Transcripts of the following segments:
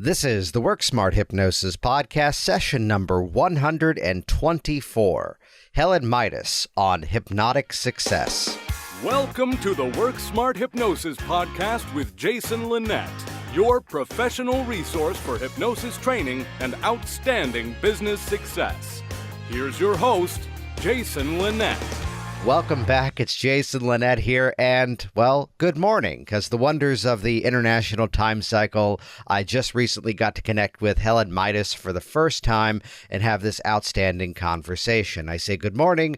This is the Work Smart Hypnosis podcast, session number 124. Helen Mitas on Hypnotic Success. Welcome to the Work Smart Hypnosis podcast with Jason Linett, your professional resource for hypnosis training and outstanding business success. Here's your host, Jason Linett. Welcome back. It's Jason Linett here, and, well, good morning, because the wonders of the international time cycle, I just recently got to connect with Helen Mitas for the first time and have this outstanding conversation. I say good morning.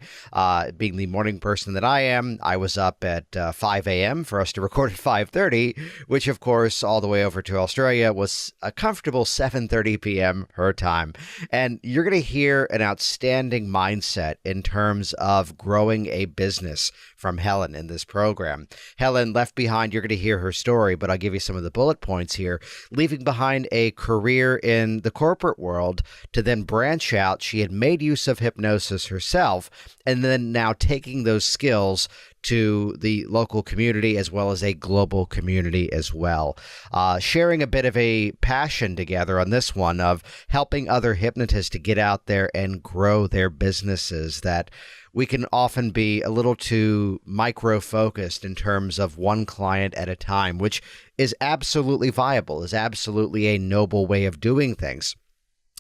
Being the morning person that I am, I was up at 5 a.m. for us to record at 5:30, which, of course, all the way over to Australia was a comfortable 7:30 p.m. her time. And you're going to hear an outstanding mindset in terms of growing a business from Helen in this program. Helen left behind, you're going to hear her story, but I'll give you some of the bullet points here. Leaving behind a career in the corporate world to then branch out, she had made use of hypnosis herself, and then now taking those skills to the local community as well as a global community as well. Sharing a bit of a passion together on this one of helping other hypnotists to get out there and grow their businesses, that we can often be a little too micro-focused in terms of one client at a time, which is absolutely viable, is absolutely a noble way of doing things.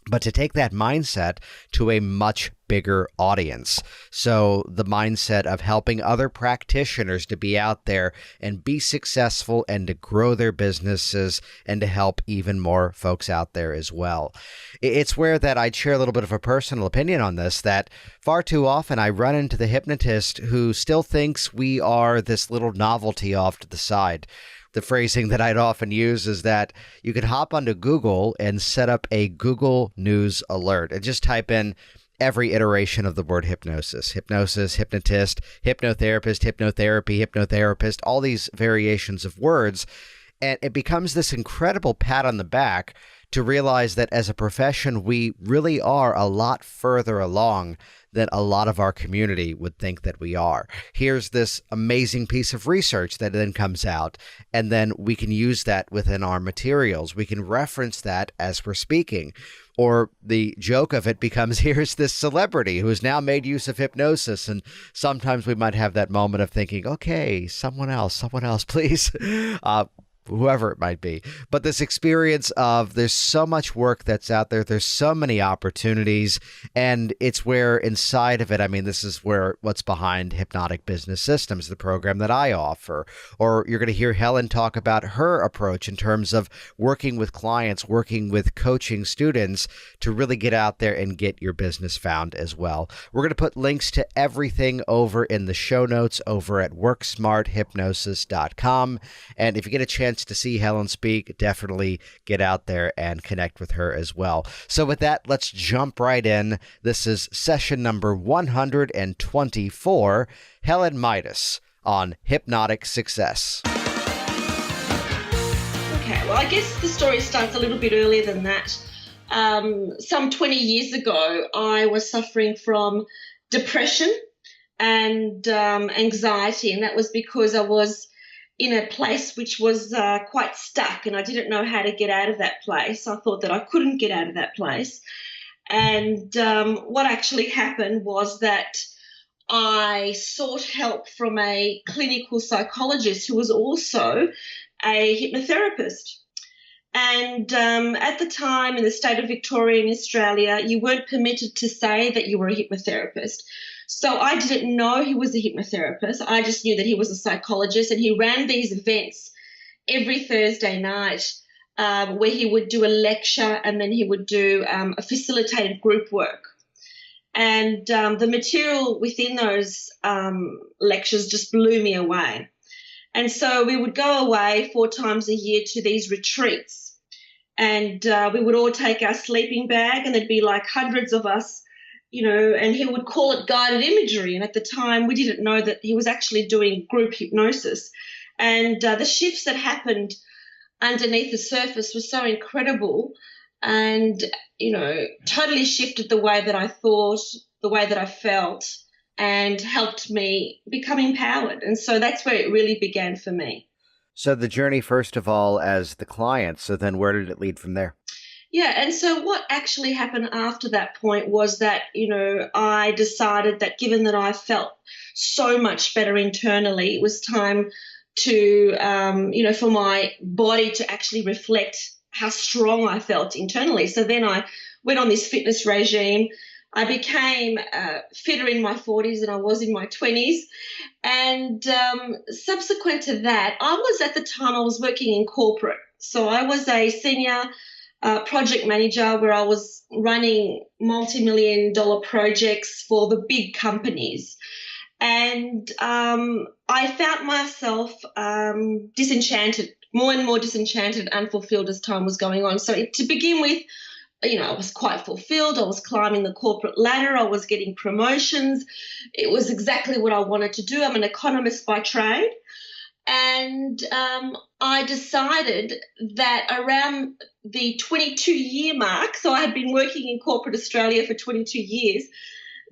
But to take that mindset to a much bigger audience. So the mindset of helping other practitioners to be out there and be successful and to grow their businesses and to help even more folks out there as well. It's where that I'd share a little bit of a personal opinion on this, that far too often I run into the hypnotist who still thinks we are this little novelty off to the side. The phrasing that I'd often use is that you could hop onto Google and set up a Google News alert and just type in every iteration of the word hypnosis, hypnotist, hypnotherapist, hypnotherapy, hypnotherapist, all these variations of words. And it becomes this incredible pat on the back to realize that as a profession, we really are a lot further along than a lot of our community would think that we are. Here's this amazing piece of research that then comes out, and then we can use that within our materials. We can reference that as we're speaking. Or the joke of it becomes, here's this celebrity who has now made use of hypnosis. And sometimes we might have that moment of thinking, okay, someone else, please. Whoever it might be. But this experience of there's so much work that's out there. There's so many opportunities. And it's where inside of it, I mean, this is where what's behind Hypnotic Business Systems, the program that I offer. Or you're going to hear Helen talk about her approach in terms of working with clients, working with coaching students to really get out there and get your business found as well. We're going to put links to everything over in the show notes over at worksmarthypnosis.com. And if you get a chance to see Helen speak, definitely get out there and connect with her as well. So with that, let's jump right in. This is session number 124, Helen Mitas on Hypnotic Success. Okay, well, I guess the story starts a little bit earlier than that. Some 20 years ago, I was suffering from depression and anxiety, and that was because I was in a place which was quite stuck, and I didn't know how to get out of that place. I thought that I couldn't get out of that place. And what actually happened was that I sought help from a clinical psychologist who was also a hypnotherapist. And at the time in the state of Victoria in Australia, you weren't permitted to say that you were a hypnotherapist. So I didn't know he was a hypnotherapist. I just knew that he was a psychologist, and he ran these events every Thursday night where he would do a lecture and then he would do a facilitated group work. And the material within those lectures just blew me away. And so we would go away 4 times a year to these retreats, and we would all take our sleeping bag, and there'd be like hundreds of us, and he would call it guided imagery. And at the time, we didn't know that he was actually doing group hypnosis. And the shifts that happened underneath the surface were so incredible and, totally shifted the way that I thought, the way that I felt, and helped me become empowered. And so that's where it really began for me. So the journey, first of all, as the client. So then where did it lead from there? Yeah, and so what actually happened after that point was that, I decided that given that I felt so much better internally, it was time to, for my body to actually reflect how strong I felt internally. So then I went on this fitness regime. I became fitter in my 40s than I was in my 20s. And subsequent to that, at the time, I was working in corporate. So I was a senior project manager where I was running multi-million-dollar projects for the big companies. And I found myself disenchanted, more and more disenchanted, unfulfilled as time was going on. So to begin with, I was quite fulfilled. I was climbing the corporate ladder. I was getting promotions. It was exactly what I wanted to do. I'm an economist by trade. And I decided that around the 22-year mark, so I had been working in corporate Australia for 22 years,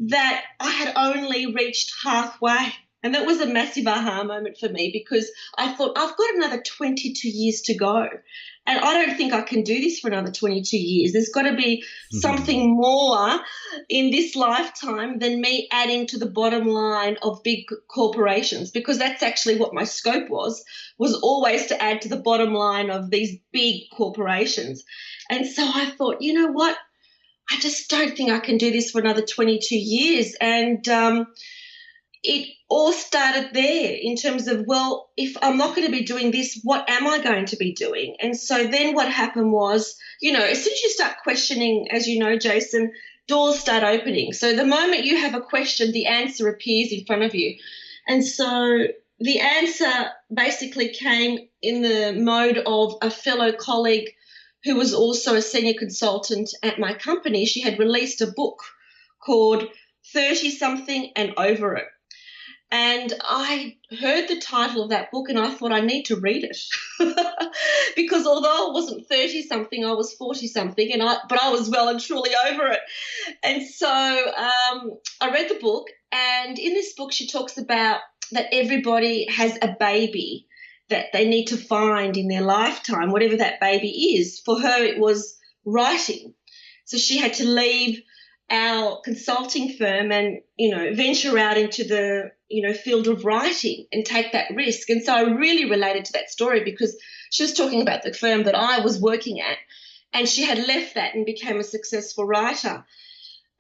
that I had only reached halfway. And that was a massive aha moment for me, because I thought, I've got another 22 years to go. And I don't think I can do this for another 22 years. There's got to be something more in this lifetime than me adding to the bottom line of big corporations, because that's actually what my scope was always to add to the bottom line of these big corporations. And so I thought, you know what? I just don't think I can do this for another 22 years. And it all started there in terms of, well, if I'm not going to be doing this, what am I going to be doing? And so then what happened was, as soon as you start questioning, as you know, Jason, doors start opening. So the moment you have a question, the answer appears in front of you. And so the answer basically came in the mode of a fellow colleague who was also a senior consultant at my company. She had released a book called 30-something and Over It. And I heard the title of that book and I thought, I need to read it. Because although I wasn't 30-something, I was 40-something, but I was well and truly over it. And so I read the book, and in this book she talks about that everybody has a baby that they need to find in their lifetime, whatever that baby is. For her, it was writing. So she had to leave our consulting firm and, venture out into the, field of writing and take that risk. And so I really related to that story, because she was talking about the firm that I was working at, and she had left that and became a successful writer.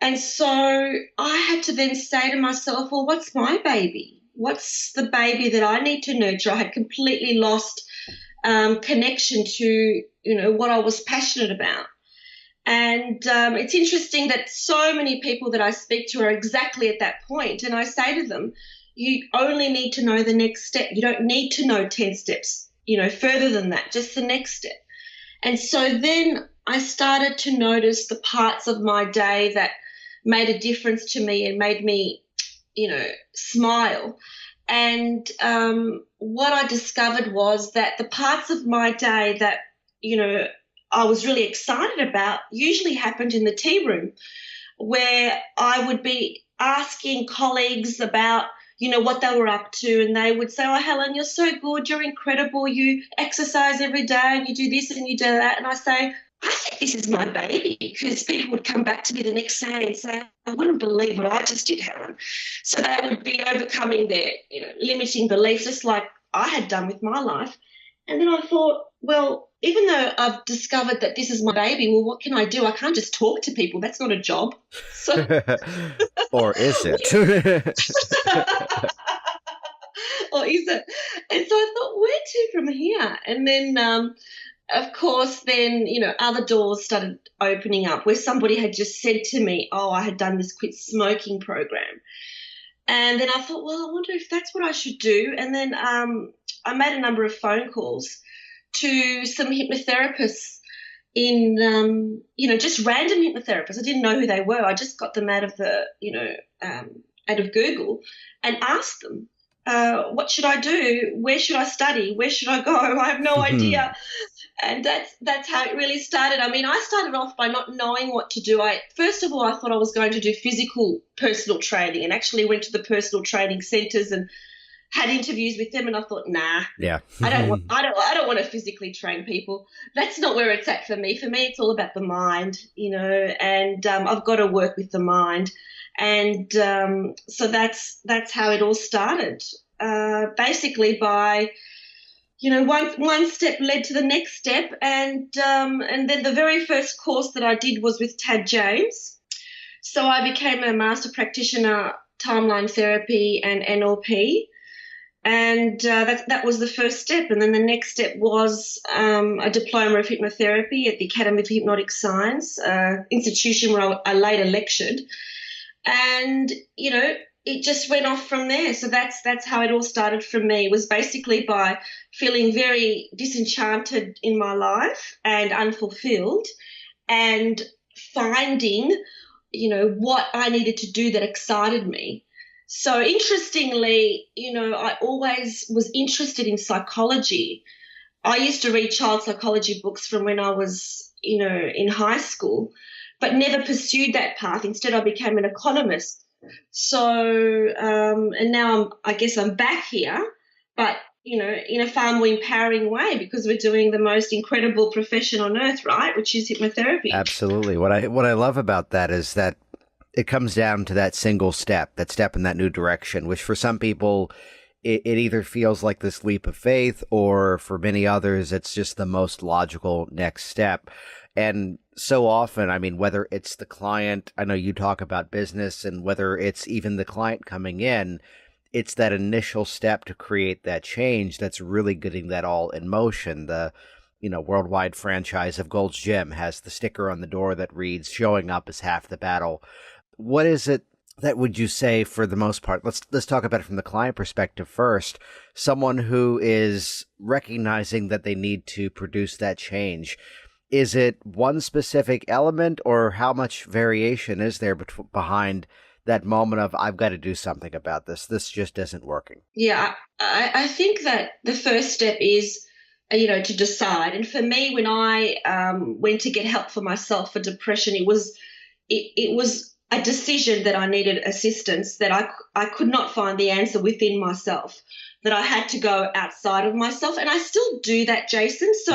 And so I had to then say to myself, well, what's my baby? What's the baby that I need to nurture? I had completely lost connection to, what I was passionate about. And it's interesting that so many people that I speak to are exactly at that point. And I say to them, you only need to know the next step. You don't need to know 10 steps, further than that, just the next step. And so then I started to notice the parts of my day that made a difference to me and made me, smile. And what I discovered was that the parts of my day that, I was really excited about usually happened in the tea room, where I would be asking colleagues about, what they were up to, and they would say, oh, Helen, you're so good, you're incredible, you exercise every day and you do this and you do that. And I say, I think this is my baby, because people would come back to me the next day and say, I wouldn't believe what I just did, Helen. So they would be overcoming their, limiting beliefs, just like I had done with my life. And then I thought, well, even though I've discovered that this is my baby, well, what can I do? I can't just talk to people. That's not a job. So, or is it? Or is it? And so I thought, where to from here? And then, of course, then, other doors started opening up, where somebody had just said to me, oh, I had done this quit smoking program. And then I thought, well, I wonder if that's what I should do. And then I made a number of phone calls to some hypnotherapists in, just random hypnotherapists. I didn't know who they were. I just got them out of the, out of Google, and asked them, what should I do? Where should I study? Where should I go? I have no idea. And that's how it really started. I mean, I started off by not knowing what to do. First of all, I thought I was going to do physical personal training, and actually went to the personal training centres and had interviews with them, and I thought, nah, Yeah. I don't want to physically train people. That's not where it's at for me. For me, it's all about the mind, and I've got to work with the mind. And so that's how it all started. Basically by, one step led to the next step, and then the very first course that I did was with Tad James. So I became a master practitioner, timeline therapy and NLP. And that was the first step. And then the next step was a diploma of hypnotherapy at the Academy of Hypnotic Science, institution where I later lectured. And, it just went off from there. So that's how it all started for me, was basically by feeling very disenchanted in my life and unfulfilled, and finding, what I needed to do that excited me. So interestingly, I always was interested in psychology. I used to read child psychology books from when I was, in high school, but never pursued that path. Instead, I became an economist. So, and now I guess I'm back here, but, in a far more empowering way, because we're doing the most incredible profession on earth, right, which is hypnotherapy. Absolutely. What I love about that is that it comes down to that single step, that step in that new direction, which for some people, it either feels like this leap of faith, or for many others, it's just the most logical next step. And so often, I mean, whether it's the client, I know you talk about business, and whether it's even the client coming in, it's that initial step to create that change that's really getting that all in motion. The worldwide franchise of Gold's Gym has the sticker on the door that reads, "Showing up is half the battle." What is it that would you say, for the most part, let's talk about it from the client perspective first, someone who is recognizing that they need to produce that change? Is it one specific element, or how much variation is there behind that moment of, I've got to do something about this? This just isn't working. Yeah, I think that the first step is, to decide. And for me, when I went to get help for myself for depression, it was a decision that I needed assistance, that I could not find the answer within myself, that I had to go outside of myself. And I still do that, Jason. So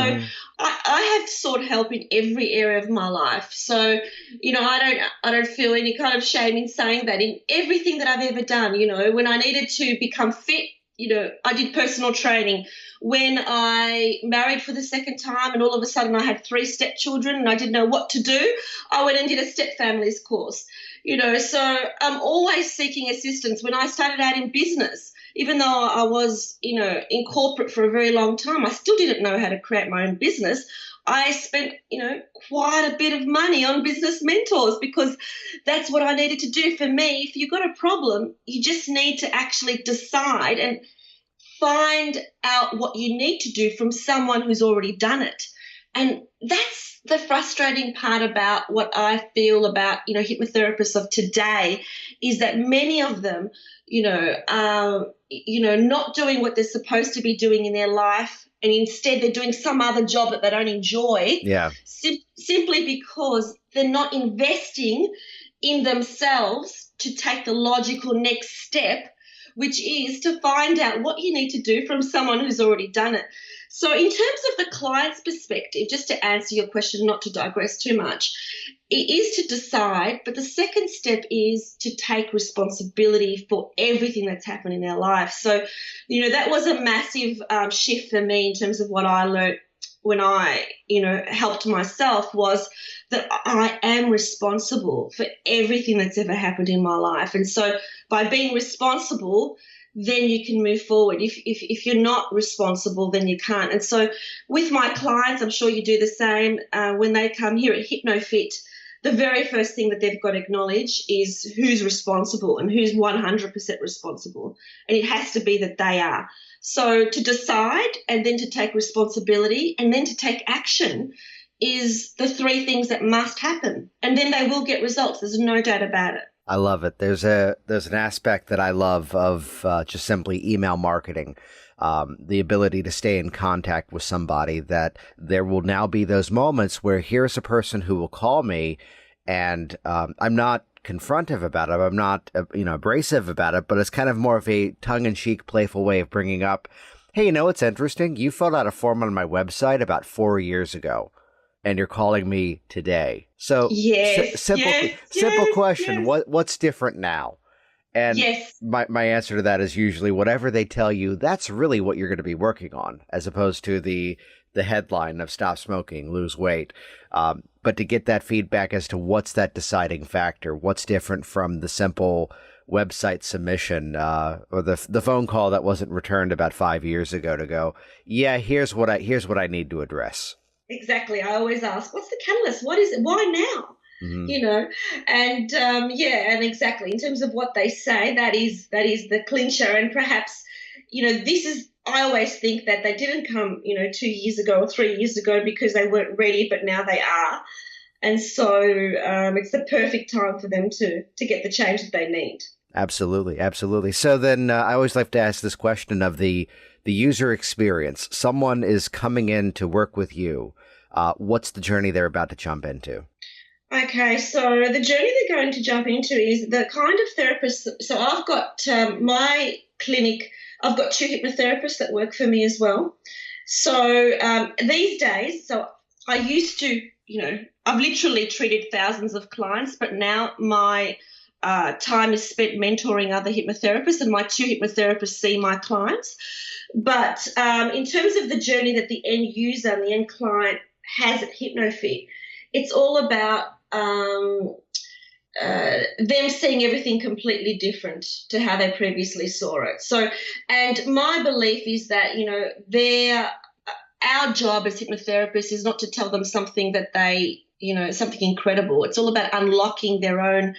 I have sought help in every area of my life. So, I don't feel any kind of shame in saying that. In everything that I've ever done, when I needed to become fit, I did personal training. When I married for the second time and all of a sudden I had 3 stepchildren and I didn't know what to do, I went and did a step families course. So I'm always seeking assistance. When I started out in business, even though I was, in corporate for a very long time, I still didn't know how to create my own business. I spent, quite a bit of money on business mentors, because that's what I needed to do. For me, if you've got a problem, you just need to actually decide and find out what you need to do from someone who's already done it. And that's the frustrating part about what I feel about, hypnotherapists of today, is that many of them, are, not doing what they're supposed to be doing in their life, and instead they're doing some other job that they don't enjoy. Yeah. Simply because they're not investing in themselves to take the logical next step, which is to find out what you need to do from someone who's already done it. So in terms of the client's perspective, just to answer your question, not to digress too much, it is to decide, but the second step is to take responsibility for everything that's happened in their life. So, that was a massive shift for me in terms of what I learned when I, helped myself, was that I am responsible for everything that's ever happened in my life. And so by being responsible, then you can move forward. If you're not responsible, then you can't. And so with my clients, I'm sure you do the same. When they come here at Hypnofit, the very first thing that they've got to acknowledge is who's responsible and who's 100% responsible. And it has to be that they are. So to decide, and then to take responsibility, and then to take action is the 3 things that must happen. And then they will get results. There's no doubt about it. I love it. There's an aspect that I love of just simply email marketing, the ability to stay in contact with somebody, that there will now be those moments where here's a person who will call me, and I'm not confrontive about it. I'm not, abrasive about it, but it's kind of more of a tongue-in-cheek, playful way of bringing up, hey, you know, it's interesting. You filled out a form on my website about 4 years ago, and you're calling me today. So, Yes, simple question. yes. What's different now? And Yes, my answer to that is usually whatever they tell you, that's really what you're going to be working on, as opposed to the headline of stop smoking, lose weight. But to get that feedback as to what's that deciding factor, what's different from the simple website submission or the phone call that wasn't returned about 5 years ago to go, yeah, here's what I need to address. exactly. I always ask, what's the catalyst? What is it? Why now? Mm-hmm. You know, and and exactly in terms of what they say, that is the clincher. And perhaps, this is, I always think that they didn't come, 2 years ago or 3 years ago because they weren't ready, but now they are. And so it's the perfect time for them to get the change that they need. Absolutely, absolutely. So then I always like to ask this question of the user experience. Someone is coming in to work with you. What's the journey they're about to jump into? Okay, so the journey they're going to jump into is the kind of therapist. So I've got my clinic, I've got 2 hypnotherapists that work for me as well. So these days, so I used to, I've literally treated thousands of clients, but now my time is spent mentoring other hypnotherapists, and my 2 hypnotherapists see my clients. But in terms of the journey that the end user and the end client has at Hypnofit, it's all about them seeing everything completely different to how they previously saw it. So, and my belief is that, our job as hypnotherapists is not to tell them something that they, something incredible. It's all about unlocking their own.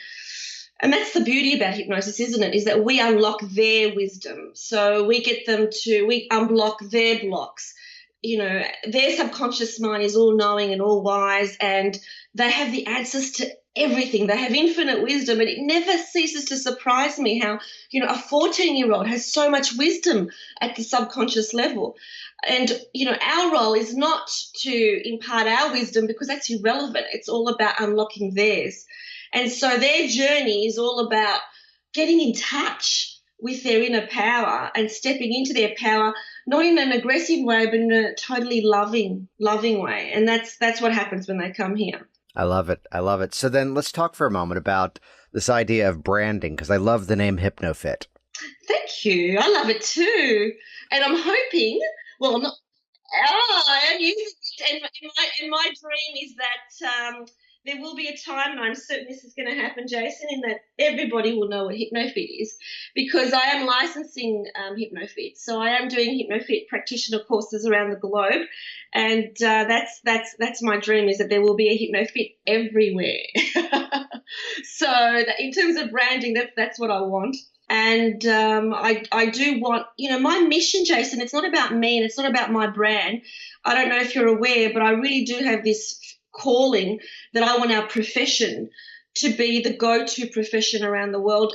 And that's the beauty about hypnosis, isn't it? Is that we unlock their wisdom. So we unblock their blocks. Their subconscious mind is all knowing and all wise, and they have the answers to everything. They have infinite wisdom, and it never ceases to surprise me how, a 14-year-old has so much wisdom at the subconscious level. And, our role is not to impart our wisdom because that's irrelevant. It's all about unlocking theirs. And so their journey is all about getting in touch with their inner power and stepping into their power, not in an aggressive way, but in a totally loving way. And that's what happens when they come here. I love it. I love it. So then let's talk for a moment about this idea of branding, because I love the name Hypnofit. Thank you. I love it too. And I'm hoping, well, I'm not, I am using it. And my dream is that there will be a time, and I'm certain this is going to happen, Jason, in that everybody will know what Hypnofit is, because I am licensing Hypnofit. So I am doing Hypnofit practitioner courses around the globe, and that's my dream, is that there will be a Hypnofit everywhere. So that in terms of branding, that's what I want. And I do want, my mission, Jason, it's not about me and it's not about my brand. I don't know if you're aware, but I really do have this calling that I want our profession to be the go-to profession around the world,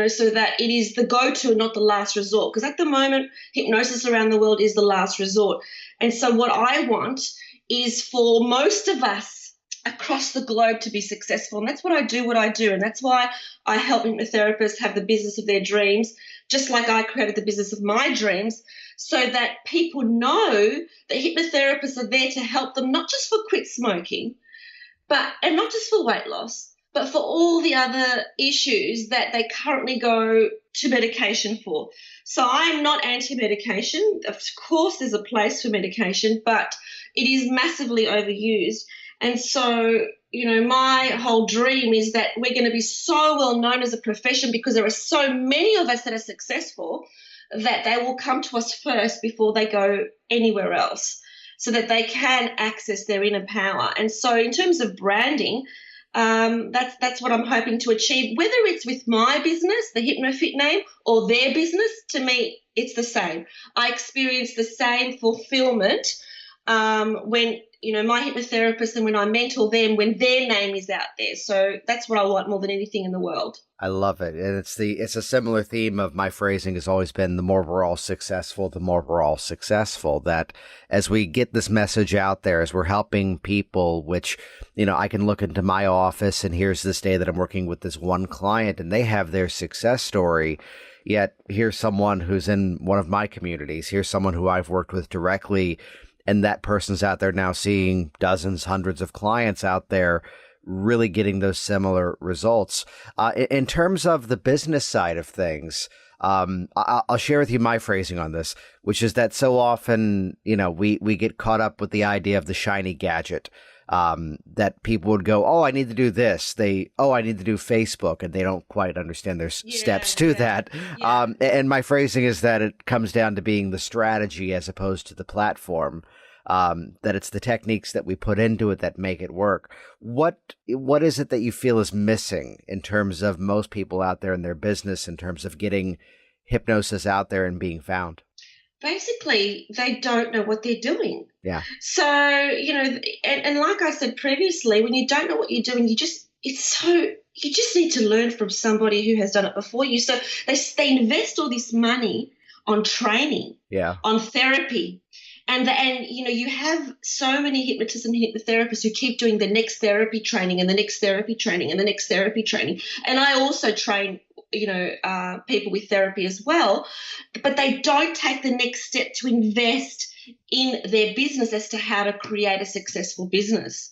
so that it is the go-to and not the last resort. Because at the moment, hypnosis around the world is the last resort. And so what I want is for most of us across the globe to be successful. And that's what I do. And that's why I help hypnotherapists have the business of their dreams, just like I created the business of my dreams, so that people know that hypnotherapists are there to help them, not just for quit smoking, and not just for weight loss, but for all the other issues that they currently go to medication for. So I am not anti-medication. Of course, there's a place for medication, but it is massively overused. And so, my whole dream is that we're going to be so well known as a profession, because there are so many of us that are successful, that they will come to us first before they go anywhere else, so that they can access their inner power. And so in terms of branding, that's what I'm hoping to achieve, whether it's with my business, the Hypnofit name, or their business. To me, it's the same. I experience the same fulfillment when my hypnotherapist and when I mentor them, when their name is out there. So that's what I want more than anything in the world. I love it. And it's a similar theme of my phrasing has always been the more we're all successful, the more we're all successful. That as we get this message out there, as we're helping people, which, I can look into my office and here's this day that I'm working with this one client and they have their success story. Yet here's someone who's in one of my communities. Here's someone who I've worked with directly. And that person's out there now seeing dozens, hundreds of clients out there really getting those similar results. In terms of the business side of things, I'll share with you my phrasing on this, which is that so often, we get caught up with the idea of the shiny gadget. That people would go, oh, I need to do this. I need to do Facebook, and they don't quite understand there's steps to that. Yeah. And my phrasing is that it comes down to being the strategy as opposed to the platform. That it's the techniques that we put into it that make it work. What is it that you feel is missing in terms of most people out there in their business, in terms of getting hypnosis out there and being found? Basically, they don't know what they're doing. Yeah. So, and like I said previously, when you don't know what you're doing, you just need to learn from somebody who has done it before you. So they invest all this money on training, on therapy. And you have so many hypnotists and hypnotherapists who keep doing the next therapy training and the next therapy training and the next therapy training. And I also train, people with therapy as well, but they don't take the next step to invest in their business as to how to create a successful business.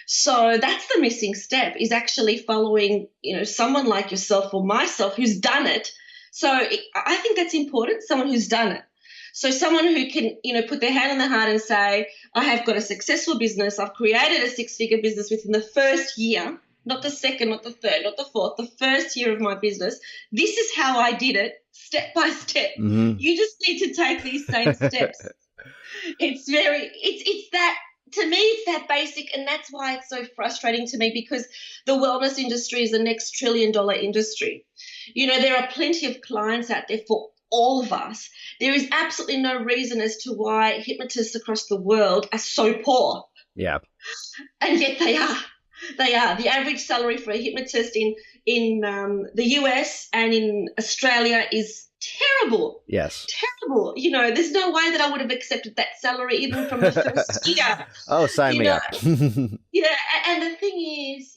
So that's the missing step, is actually following, someone like yourself or myself who's done it. So I think that's important, someone who's done it. So someone who can, put their hand on their heart and say, I have got a successful business. I've created a six-figure business within the first year, not the second, not the third, not the fourth, the first year of my business. This is how I did it, step by step. Mm-hmm. You just need to take these same steps. It's that, to me, it's that basic, and that's why it's so frustrating to me, because the wellness industry is the next $1 trillion industry. There are plenty of clients out there for all of us. There is absolutely no reason as to why hypnotists across the world are so poor. Yeah. And yet they are. They are. The average salary for a hypnotist in the US and in Australia is terrible. Yes. Terrible. There's no way that I would have accepted that salary even from the first year. Oh, sign me up. Yeah, and the thing is,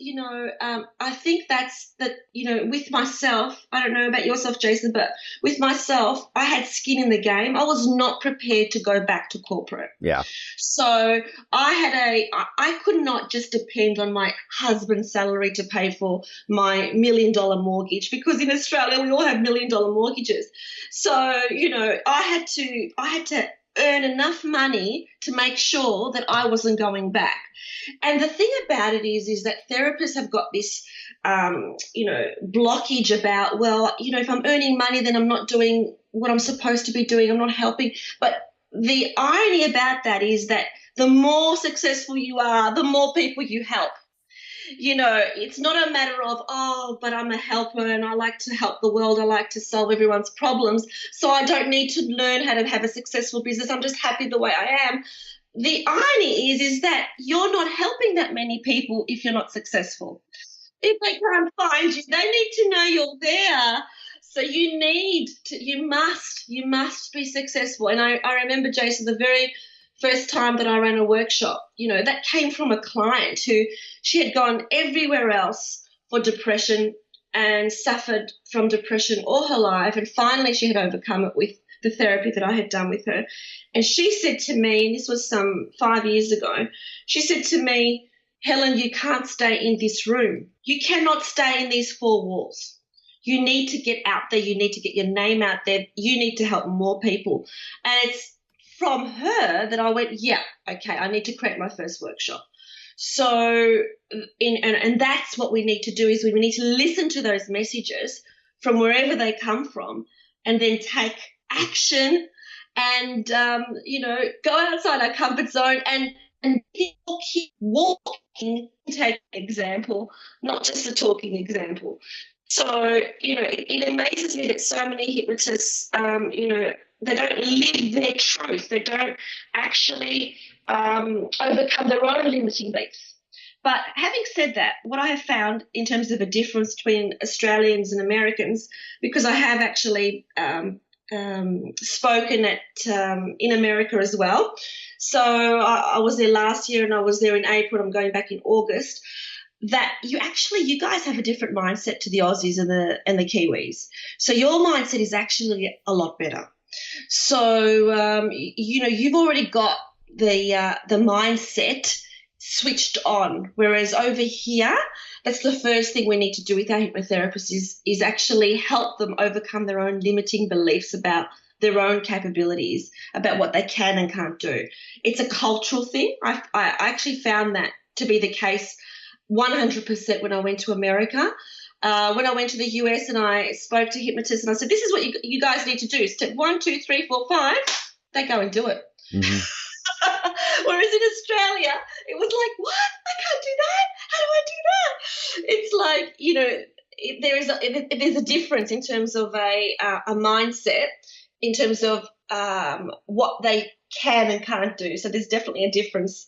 I think that's that, with myself, I don't know about yourself, Jason, but with myself, I had skin in the game. I was not prepared to go back to corporate. Yeah. So I could not just depend on my husband's salary to pay for my $1 million mortgage, because in Australia we all have $1 million mortgages. So, I had to earn enough money to make sure that I wasn't going back. And the thing about it is that therapists have got this, blockage about, well, if I'm earning money, then I'm not doing what I'm supposed to be doing. I'm not helping. But the irony about that is that the more successful you are, the more people you help. It's not a matter of, but I'm a helper and I like to help the world. I like to solve everyone's problems. So I don't need to learn how to have a successful business. I'm just happy the way I am. The irony is that you're not helping that many people if you're not successful. If they can't find you, they need to know you're there. So you must be successful. And I remember, Jason, the very first time that I ran a workshop, that came from a client who, she had gone everywhere else for depression and suffered from depression all her life. And finally she had overcome it with the therapy that I had done with her. And she said to me, and this was some 5 years ago, she said to me, Helen, you can't stay in this room. You cannot stay in these four walls. You need to get out there. You need to get your name out there. You need to help more people. And it's from her that I went, yeah, okay, I need to create my first workshop. So, and that's what we need to do, is we need to listen to those messages from wherever they come from, and then take action and, go outside our comfort zone and keep walking, take an example, not just a talking example. So, it amazes me that so many hypnotists, they don't live their truth. They don't actually overcome their own limiting beliefs. But having said that, what I have found in terms of a difference between Australians and Americans, because I have actually spoken at in America as well. So I was there last year and I was there in April. I'm going back in August. That you guys have a different mindset to the Aussies and the Kiwis. So your mindset is actually a lot better. So you've already got the mindset switched on, whereas over here, that's the first thing we need to do with our hypnotherapists is actually help them overcome their own limiting beliefs about their own capabilities, about what they can and can't do. It's a cultural thing. I actually found that to be the case 100% when I went to America. When I went to the US and I spoke to hypnotists and I said, this is what you guys need to do. Step 1, 2, 3, 4, 5. They go and do it. Mm-hmm. Whereas in Australia, it was like, what? I can't do that. How do I do that? It's like, there's a difference in terms of a mindset, in terms of what they can and can't do. So there's definitely a difference,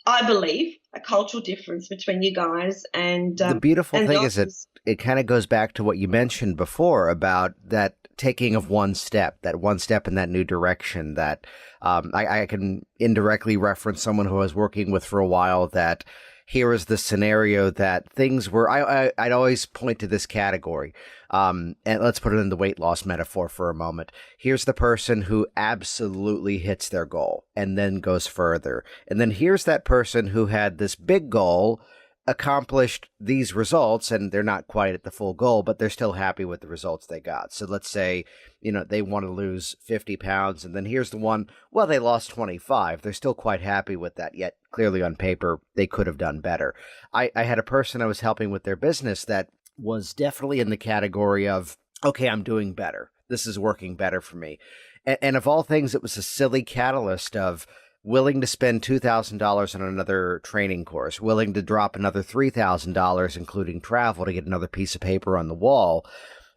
I believe, a cultural difference between you guys and the beautiful and thing is that it kind of goes back to what you mentioned before about that taking of one step in that new direction that I can indirectly reference someone who I was working with for a while that here is the scenario that things were, I'd always point to this category. And let's put it in the weight loss metaphor for a moment. Here's the person who absolutely hits their goal and then goes further. And then here's that person who had this big goal, accomplished these results, and they're not quite at the full goal, but they're still happy with the results they got. So let's say, they want to lose 50 pounds, and then here's the one, well, they lost 25. They're still quite happy with that, yet clearly on paper, they could have done better. I had a person I was helping with their business that was definitely in the category of, okay, I'm doing better. This is working better for me. And of all things, it was a silly catalyst of willing to spend $2,000 on another training course, willing to drop another $3,000, including travel, to get another piece of paper on the wall.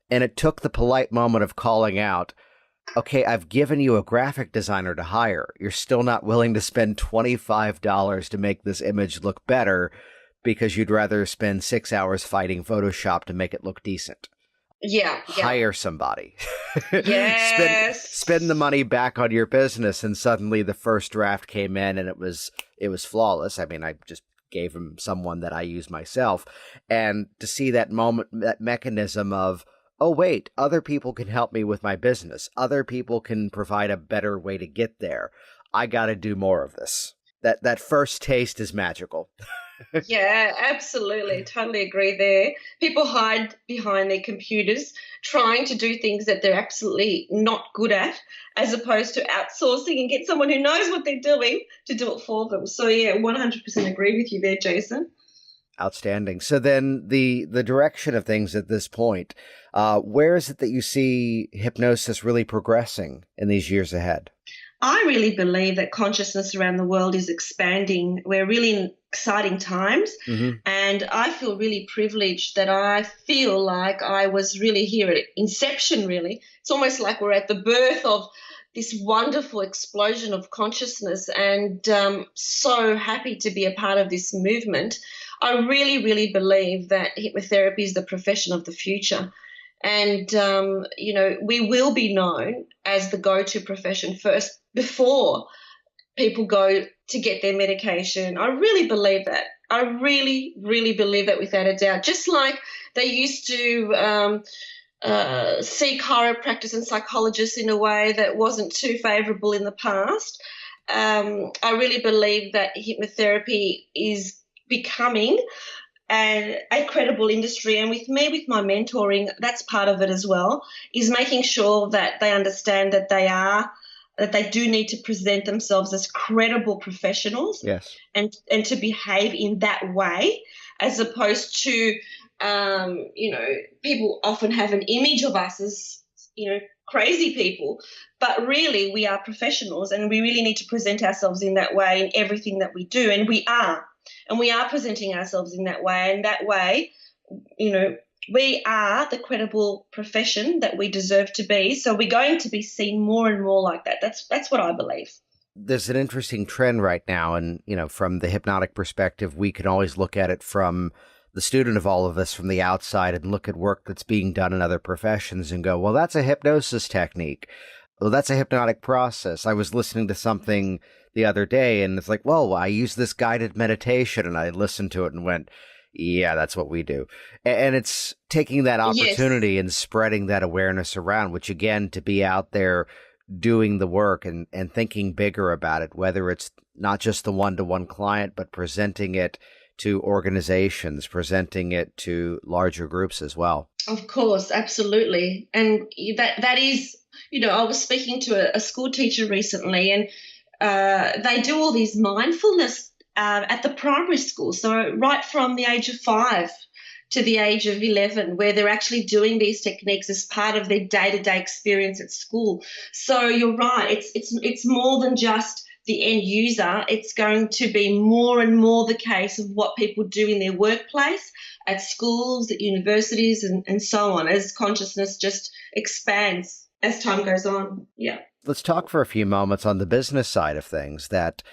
And it took the polite moment of calling out, okay, I've given you a graphic designer to hire. You're still not willing to spend $25 to make this image look better because you'd rather spend 6 hours fighting Photoshop to make it look decent. Yeah. Hire somebody. Yes. spend the money back on your business, and suddenly the first draft came in and it was flawless. I mean, I just gave him someone that I use myself, and to see that moment, that mechanism of, oh wait, other people can help me with my business. Other people can provide a better way to get there. I got to do more of this. That first taste is magical. Yeah, absolutely. Totally agree there. People hide behind their computers trying to do things that they're absolutely not good at, as opposed to outsourcing and get someone who knows what they're doing to do it for them. So, yeah, 100% agree with you there, Jason. Outstanding. So then the direction of things at this point, where is it that you see hypnosis really progressing in these years ahead? I really believe that consciousness around the world is expanding. We're really in exciting times, and I feel really privileged that I feel like I was really here at inception, really. It's almost like we're at the birth of this wonderful explosion of consciousness, and so happy to be a part of this movement. I really, really believe that hypnotherapy is the profession of the future. And, we will be known as the go-to profession first before people go to get their medication. I really believe that. I really, really believe that without a doubt. Just like they used to see chiropractors and psychologists in a way that wasn't too favourable in the past, I really believe that hypnotherapy is becoming a credible industry. And with me, with my mentoring, that's part of it as well, is making sure that they understand that they do need to present themselves as credible professionals. Yes. And to behave in that way, as opposed to, people often have an image of us as, crazy people, but really we are professionals, and we really need to present ourselves in that way in everything that we do. And we are presenting ourselves in that way. And that way, we are the credible profession that we deserve to be. So we're going to be seen more and more like that. That's what I believe. there's an interesting trend right now. And, from the hypnotic perspective, we can always look at it from the student of all of this from the outside and look at work that's being done in other professions and go, well, that's a hypnosis technique. Well, that's a hypnotic process. I was listening to something the other day and it's like, well, I use this guided meditation, and I listened to it and went, yeah, that's what we do. And it's taking that opportunity and spreading that awareness around, which again, to be out there doing the work and thinking bigger about it, whether it's not just the one-to-one client, but presenting it to organizations, presenting it to larger groups as well. Of course, absolutely. And that is, I was speaking to a school teacher recently, and they do all these mindfulness at the primary school. So right from the age of 5 to the age of 11, where they're actually doing these techniques as part of their day-to-day experience at school. So you're right. It's more than just the end user. It's going to be more and more the case of what people do in their workplace, at schools, at universities, and so on, as consciousness just expands as time goes on. Yeah. Let's talk for a few moments on the business side of things, that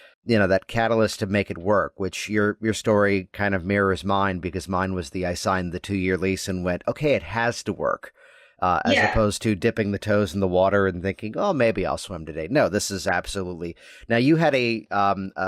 catalyst to make it work, which your story kind of mirrors mine, because mine was I signed the 2-year lease and went, okay, it has to work. As opposed to dipping the toes in the water and thinking, oh, maybe I'll swim today. No, this is absolutely. Now, you had a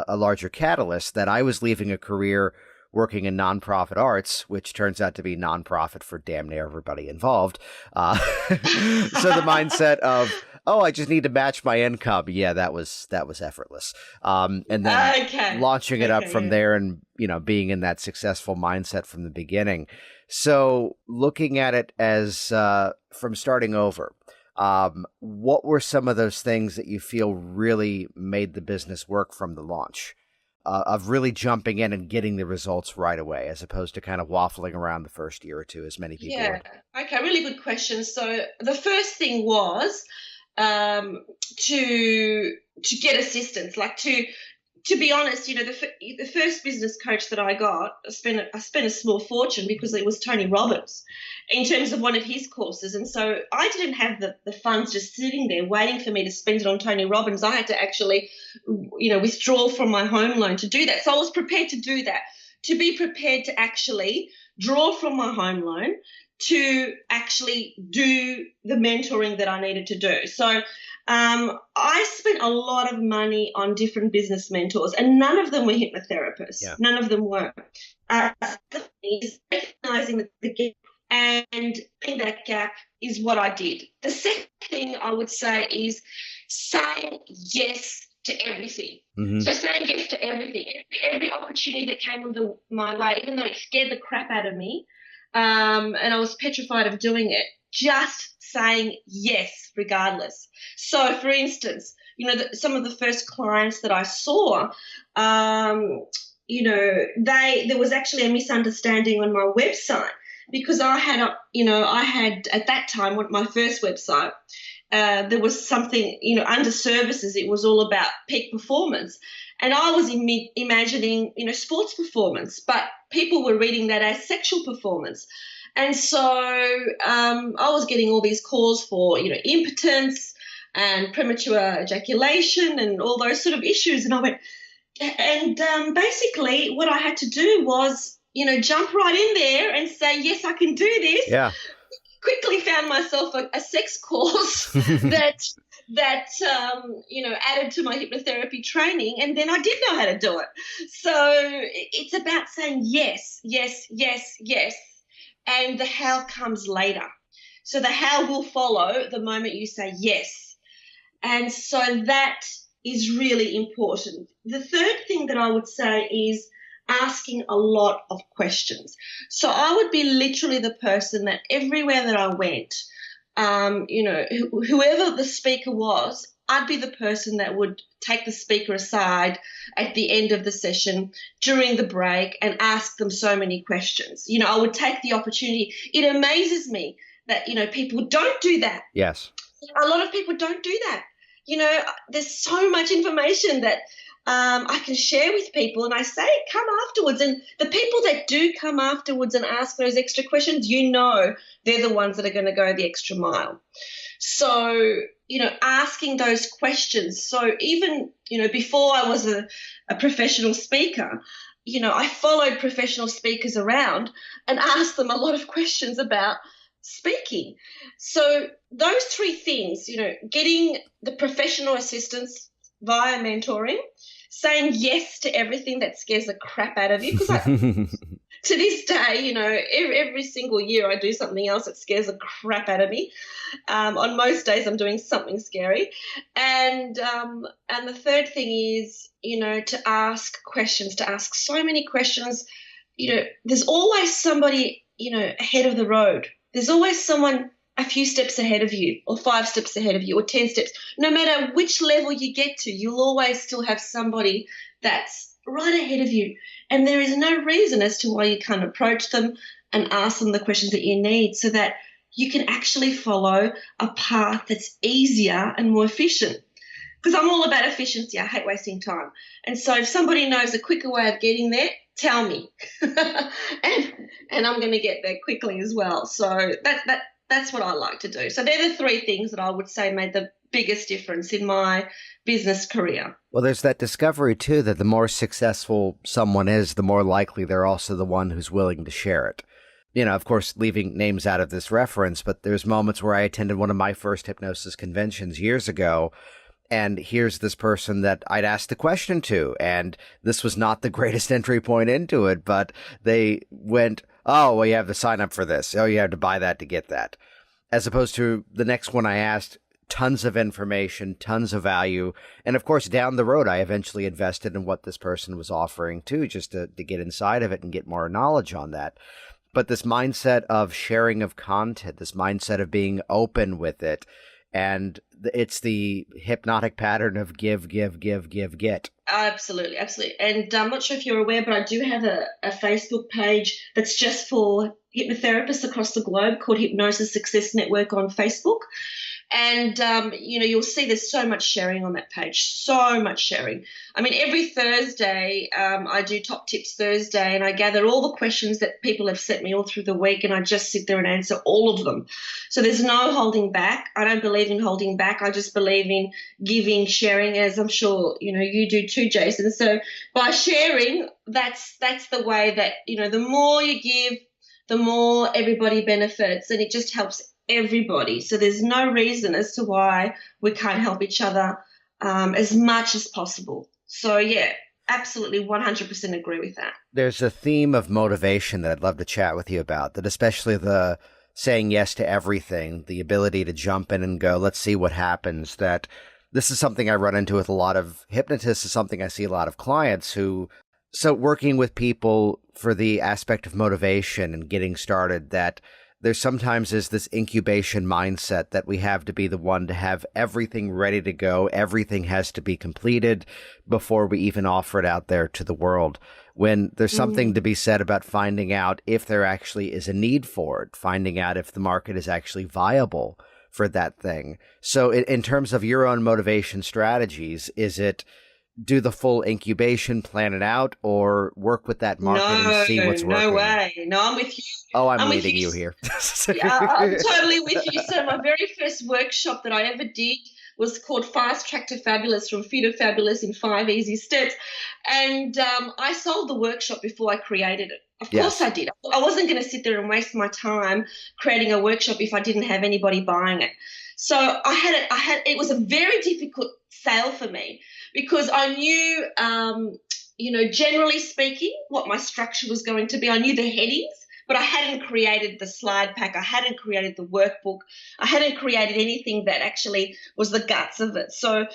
larger catalyst that I was leaving a career working in nonprofit arts, which turns out to be nonprofit for damn near everybody involved. So the mindset of, oh, I just need to match my income. Yeah, that was effortless. And then launching it up from there and, being in that successful mindset from the beginning. So looking at it as from starting over, what were some of those things that you feel really made the business work from the launch? Of really jumping in and getting the results right away, as opposed to kind of waffling around the first year or two, as many people would. Okay, really good question. So the first thing was to get assistance, like to be honest, the first business coach that I got, I spent a small fortune because it was Tony Robbins in terms of one of his courses. And so I didn't have the funds just sitting there waiting for me to spend it on Tony Robbins. I had to actually, withdraw from my home loan to do that. So I was prepared to do that, to be prepared to actually draw from my home loan to actually do the mentoring that I needed to do. So I spent a lot of money on different business mentors, and none of them were hypnotherapists. Yeah. None of them were. Recognizing the gap and in that gap is what I did. The second thing I would say is saying yes to everything. Mm-hmm. So saying yes to everything, every opportunity that came my way, even though it scared the crap out of me, and I was petrified of doing it, just saying yes regardless. So, for instance, some of the first clients that I saw, there was actually a misunderstanding on my website, because I had at that time, my first website, there was something, under services, it was all about peak performance. And I was imagining, sports performance, but people were reading that as sexual performance. And so I was getting all these calls for, impotence and premature ejaculation and all those sort of issues. And I went, and basically what I had to do was, jump right in there and say, yes, I can do this. Yeah. Quickly found myself a sex course that added to my hypnotherapy training, and then I did know how to do it. So it's about saying yes, yes, yes, yes, and the how comes later. So the how will follow the moment you say yes. And so that is really important. The third thing that I would say is asking a lot of questions. So I would be literally the person that everywhere that I went, whoever the speaker was, I'd be the person that would take the speaker aside at the end of the session during the break and ask them so many questions. I would take the opportunity. It amazes me that, people don't do that. Yes. A lot of people don't do that. There's so much information that I can share with people, and I say come afterwards. And the people that do come afterwards and ask those extra questions, they're the ones that are going to go the extra mile. So asking those questions. So even, before I was a professional speaker, I followed professional speakers around and asked them a lot of questions about speaking. So those three things, getting the professional assistance via mentoring, saying yes to everything that scares the crap out of you, because to this day, every single year I do something else that scares the crap out of me. On most days I'm doing something scary. And the third thing is, to ask questions, to ask so many questions. There's always somebody, ahead of the road. There's always someone a few steps ahead of you, or 5 steps ahead of you, or 10 steps. No matter which level you get to, you'll always still have somebody that's right ahead of you. And there is no reason as to why you can't approach them and ask them the questions that you need, so that you can actually follow a path that's easier and more efficient. Because I'm all about efficiency. I hate wasting time. And so if somebody knows a quicker way of getting there, tell me. and I'm going to get there quickly as well. So that's what I like to do. So they're the 3 things that I would say made the biggest difference in my business career. Well, there's that discovery, too, that the more successful someone is, the more likely they're also the one who's willing to share it. Of course, leaving names out of this reference, but there's moments where I attended one of my first hypnosis conventions years ago, and here's this person that I'd asked the question to, and this was not the greatest entry point into it, but they went, oh, well, you have to sign up for this. Oh, you have to buy that to get that. As opposed to the next one I asked, tons of information, tons of value. And of course, down the road, I eventually invested in what this person was offering too, just to get inside of it and get more knowledge on that. But this mindset of sharing of content, this mindset of being open with it, and it's the hypnotic pattern of give, get. Absolutely, absolutely. And I'm not sure if you're aware, but I do have a Facebook page that's just for hypnotherapists across the globe called Hypnosis Success Network on Facebook. And, you'll see there's so much sharing on that page, so much sharing. I mean, every Thursday I do Top Tips Thursday, and I gather all the questions that people have sent me all through the week, and I just sit there and answer all of them. So there's no holding back. I don't believe in holding back. I just believe in giving, sharing, as I'm sure, you do too, Jason. So by sharing, that's the way that, the more you give, the more everybody benefits, and it just helps everybody. So there's no reason as to why we can't help each other as much as possible. So yeah, absolutely 100% agree with that. There's a theme of motivation that I'd love to chat with you about, that especially the saying yes to everything, the ability to jump in and go, let's see what happens, that this is something I run into with a lot of hypnotists, is something I see a lot of clients who, so working with people for the aspect of motivation and getting started, that there sometimes is this incubation mindset that we have to be the one to have everything ready to go. Everything has to be completed before we even offer it out there to the world. When there's something to be said about finding out if there actually is a need for it, finding out if the market is actually viable for that thing. So in terms of your own motivation strategies, is it do the full incubation, plan it out, or work with that market and see what's working? No way. No, I'm with you. Oh, I'm leading you here. Yeah, I'm totally with you. So my very first workshop that I ever did was called Fast Track to Fabulous, from Fear to Fabulous in 5 Easy Steps. And I sold the workshop before I created it. Of course I did. I wasn't going to sit there and waste my time creating a workshop if I didn't have anybody buying it. So it was a very difficult sale for me, because I knew, generally speaking, what my structure was going to be. I knew the headings, but I hadn't created the slide pack. I hadn't created the workbook. I hadn't created anything that actually was the guts of it. So,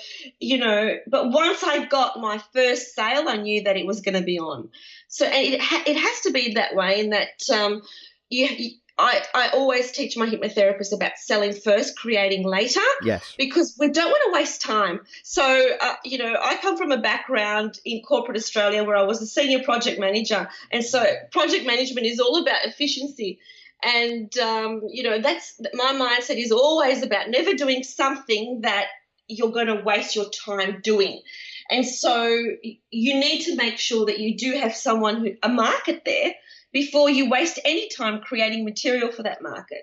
but once I got my first sale, I knew that it was going to be on. So it has to be that way, in that I always teach my hypnotherapists about selling first, creating later. Yes. Because we don't want to waste time. So, I come from a background in corporate Australia where I was a senior project manager. And so project management is all about efficiency. And, that's my mindset is always about never doing something that you're going to waste your time doing. And so you need to make sure that you do have a market there before you waste any time creating material for that market.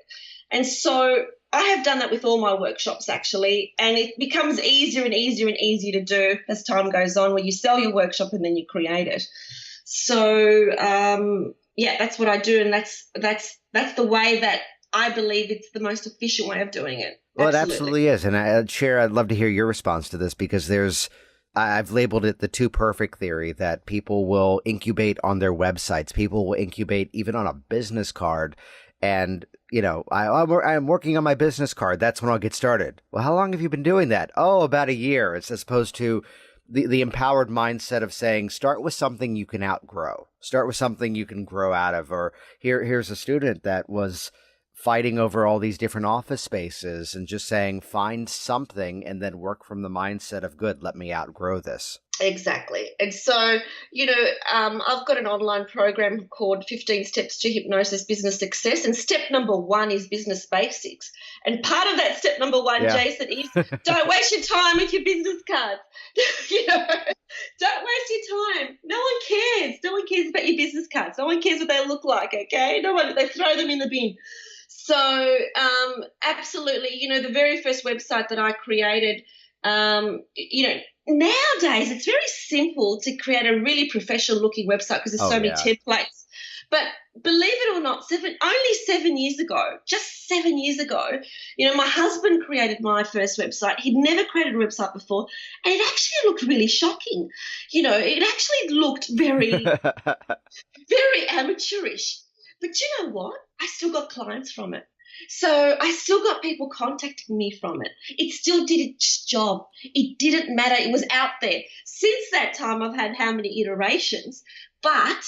And so I have done that with all my workshops, actually, and it becomes easier and easier and easier to do as time goes on, where you sell your workshop and then you create it. So, that's what I do, and that's the way that I believe it's the most efficient way of doing it. Well, it absolutely is. And I'd love to hear your response to this, because I've labeled it the too perfect theory, that people will incubate on their websites. People will incubate even on a business card. And, I'm working on my business card. That's when I'll get started. Well, how long have you been doing that? Oh, about a year. It's as opposed to the empowered mindset of saying, start with something you can outgrow. Start with something you can grow out of. Or here's a student that was fighting over all these different office spaces and just saying, find something and then work from the mindset of, good, let me outgrow this. Exactly. And so, I've got an online program called 15 Steps to Hypnosis Business Success. And step number 1 is business basics. And part of that step number 1, Jason, is don't waste your time with your business cards. Don't waste your time. No one cares. No one cares about your business cards. No one cares what they look like, okay? They throw them in the bin. So, absolutely, the very first website that I created, nowadays it's very simple to create a really professional looking website because there's so many templates. But believe it or not, only 7 years ago, just 7 years ago, my husband created my first website. He'd never created a website before, and it actually looked really shocking. It actually looked very, very amateurish. But you know what? I still got clients from it. So I still got people contacting me from it. It still did its job. It didn't matter. It was out there. Since that time, I've had how many iterations? But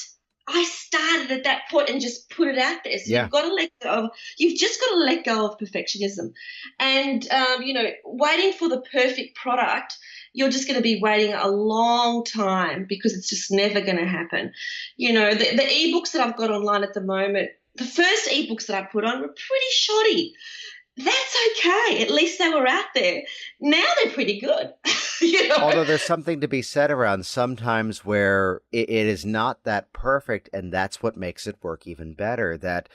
I started at that point and just put it out there. So you've got to let go of, you've just got to let go of perfectionism. And, waiting for the perfect product, you're just going to be waiting a long time because it's just never going to happen. The ebooks that I've got online at the moment, the first ebooks that I put on were pretty shoddy. That's okay. At least they were out there. Now they're pretty good. Although there's something to be said around sometimes where it is not that perfect, and that's what makes it work even better. That,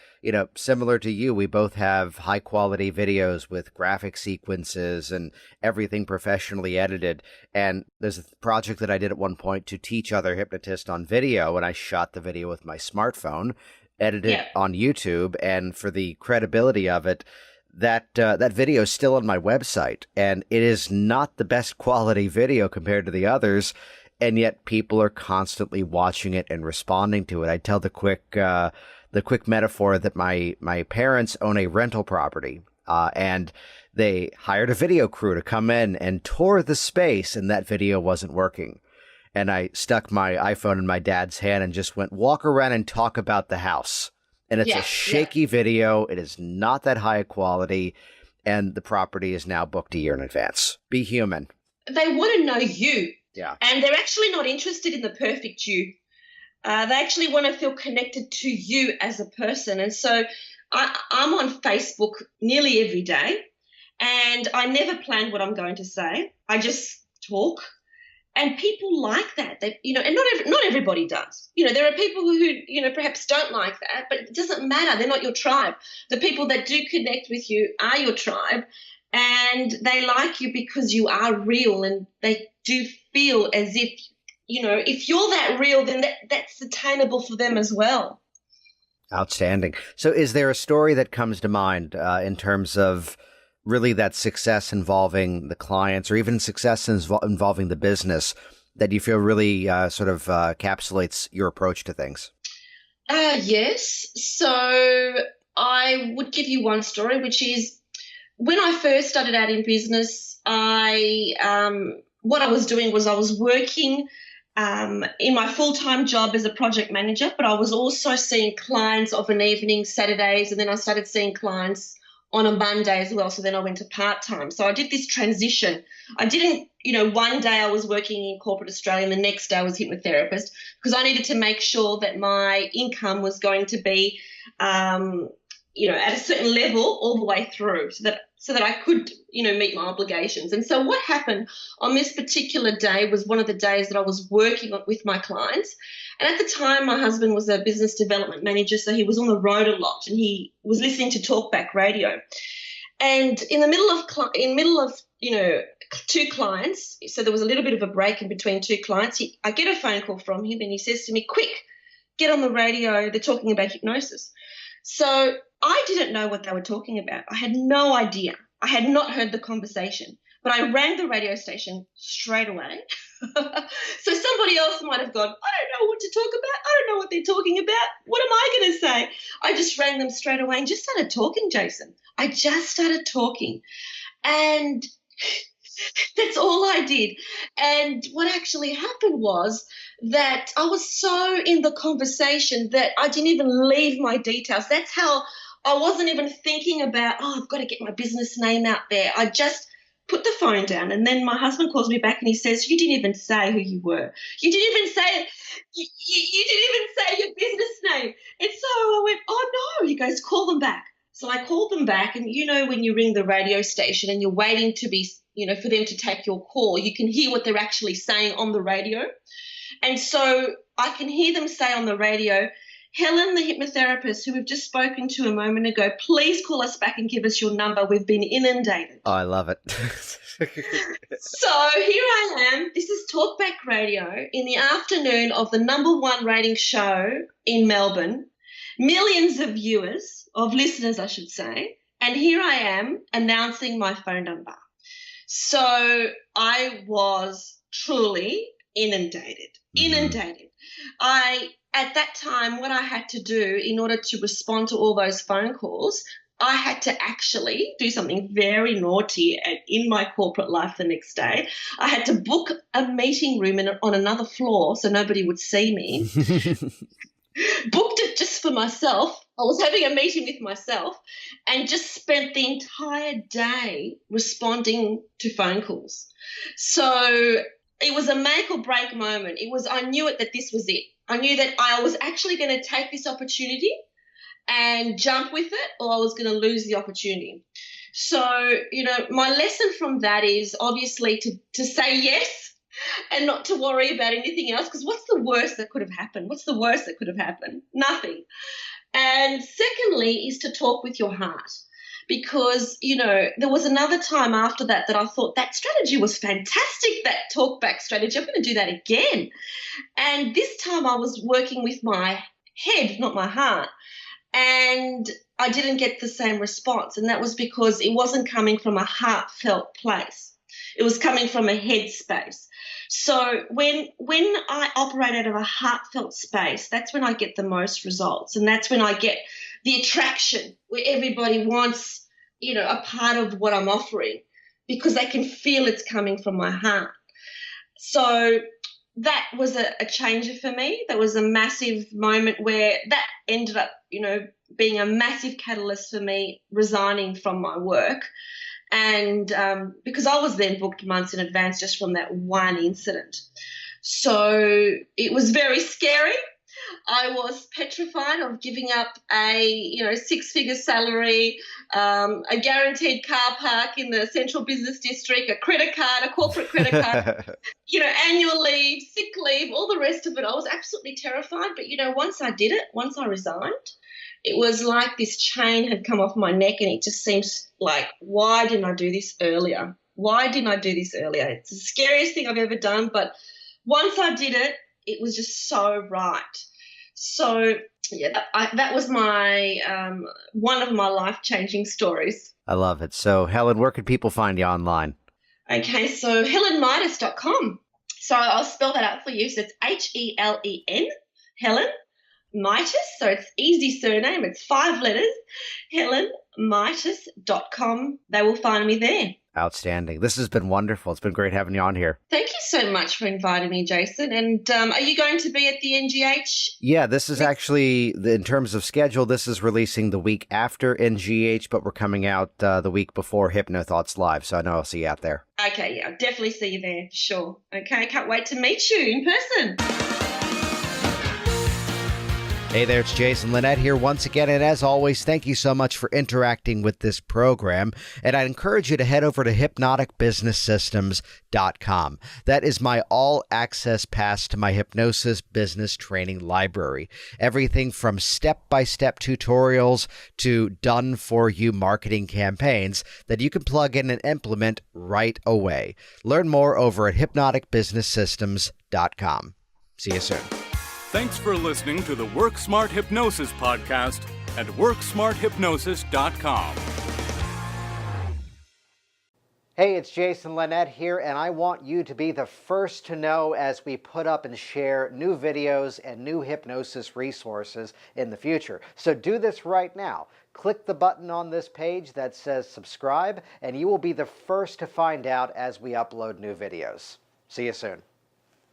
similar to you, we both have high quality videos with graphic sequences and everything professionally edited. And there's a project that I did at one point to teach other hypnotists on video, and I shot the video with my smartphone, edited it on YouTube, and for the credibility of it, that video is still on my website, and it is not the best quality video compared to the others, and yet people are constantly watching it and responding to it. I tell the quick metaphor that my parents own a rental property, and they hired a video crew to come in and tour the space, and that video wasn't working. And I stuck my iPhone in my dad's hand and just went, walk around and talk about the house. And it's a shaky video. It is not that high quality. And the property is now booked a year in advance. Be human. They want to know you. Yeah. And they're actually not interested in the perfect you. They actually want to feel connected to you as a person. And so I'm on Facebook nearly every day. And I never plan what I'm going to say. I just talk. And people like that. They, and not everybody does. There are people who, perhaps don't like that, but it doesn't matter. They're not your tribe. The people that do connect with you are your tribe, and they like you because you are real, and they do feel as if, if you're that real, then that's attainable for them as well. Outstanding. So is there a story that comes to mind in terms of really that success involving the clients, or even success involving the business, that you feel really encapsulates your approach to things? Yes. So I would give you one story, which is when I first started out in business, what I was doing was I was working in my full-time job as a project manager, but I was also seeing clients of an evening, Saturdays, and then I started seeing clients on a Monday as well. So then I went to part-time. So I did this transition. I didn't, one day I was working in corporate Australia and the next day I was hypnotherapist, because I needed to make sure that my income was going to be, at a certain level all the way through, so that I could, meet my obligations. And so what happened on this particular day was one of the days that I was working with my clients. And at the time, my husband was a business development manager, so he was on the road a lot, and he was listening to talkback radio. And in the middle of two clients, so there was a little bit of a break in between two clients. I get a phone call from him, and he says to me, "Quick, get on the radio. They're talking about hypnosis." So I didn't know what they were talking about. I had no idea. I had not heard the conversation, but I rang the radio station straight away. So somebody else might have gone, "I don't know what to talk about. I don't know what they're talking about. What am I going to say?" I just rang them straight away and just started talking, Jason. I just started talking. And that's all I did. And what actually happened was that I was so in the conversation that I didn't even leave my details. That's how I wasn't even thinking about, I've got to get my business name out there. I just put the phone down, and then my husband calls me back and he says, "You didn't even say who you were. You didn't even say you didn't even say your business name." And so I went, "Oh no." He goes, "Call them back." So I called them back, and when you ring the radio station and you're waiting to be, for them to take your call, you can hear what they're actually saying on the radio. And so I can hear them say on the radio, "Helen, the hypnotherapist who we've just spoken to a moment ago, please call us back and give us your number. We've been inundated." Oh, I love it. So here I am. This is Talkback Radio in the afternoon of the #1 rating show in Melbourne. Millions of listeners, I should say. And here I am announcing my phone number. So I was truly inundated. At that time, what I had to do in order to respond to all those phone calls, I had to actually do something very naughty in my corporate life the next day. I had to book a meeting room on another floor so nobody would see me. Booked it just for myself. I was having a meeting with myself and just spent the entire day responding to phone calls. So it was a make or break moment. I knew that this was it. I knew that I was actually going to take this opportunity and jump with it, or I was going to lose the opportunity. So, my lesson from that is obviously to say yes and not to worry about anything else, because what's the worst that could have happened? Nothing. And secondly is to talk with your heart, because, there was another time after that I thought that strategy was fantastic, that talkback strategy. I'm going to do that again. And this time I was working with my head, not my heart, and I didn't get the same response, and that was because it wasn't coming from a heartfelt place. It was coming from a head space. So when I operate out of a heartfelt space, that's when I get the most results, and that's when I get the attraction where everybody wants, a part of what I'm offering, because they can feel it's coming from my heart. So that was a changer for me. That was a massive moment where that ended up, being a massive catalyst for me resigning from my work. And because I was then booked months in advance just from that one incident. So it was very scary. I was petrified of giving up a, 6-figure salary, a guaranteed car park in the central business district, a credit card, a corporate credit card, annual leave, sick leave, all the rest of it. I was absolutely terrified. But, once I did it, once I resigned, it was like this chain had come off my neck, and it just seems like, why didn't I do this earlier? It's the scariest thing I've ever done, but once I did it, it was just so right. So, yeah, that was my one of my life-changing stories. I love it. So, Helen, where can people find you online? Okay, so helenmitas.com. So I'll spell that out for you. So it's Helen, Helen Mitas. So it's easy surname. It's 5 letters. helenmitas.com. They will find me there. Outstanding. This has been wonderful. It's been great having you on here. Thank you so much for inviting me, Jason. And are you going to be at the NGH? Yeah, this is actually, in terms of schedule, this is releasing the week after NGH, but we're coming out the week before Hypnothoughts Live, so I know I'll see you out there. Okay, yeah, I'll definitely see you there, for sure. Okay, can't wait to meet you in person. Hey there, it's Jason Linett here once again, and as always, thank you so much for interacting with this program, and I encourage you to head over to hypnoticbusinesssystems.com. That is my all-access pass to my hypnosis business training library. Everything from step-by-step tutorials to done-for-you marketing campaigns that you can plug in and implement right away. Learn more over at hypnoticbusinesssystems.com. See you soon. Thanks for listening to the Work Smart Hypnosis podcast at WorkSmartHypnosis.com. Hey, it's Jason Linett here, and I want you to be the first to know as we put up and share new videos and new hypnosis resources in the future. So do this right now. Click the button on this page that says subscribe, and you will be the first to find out as we upload new videos. See you soon.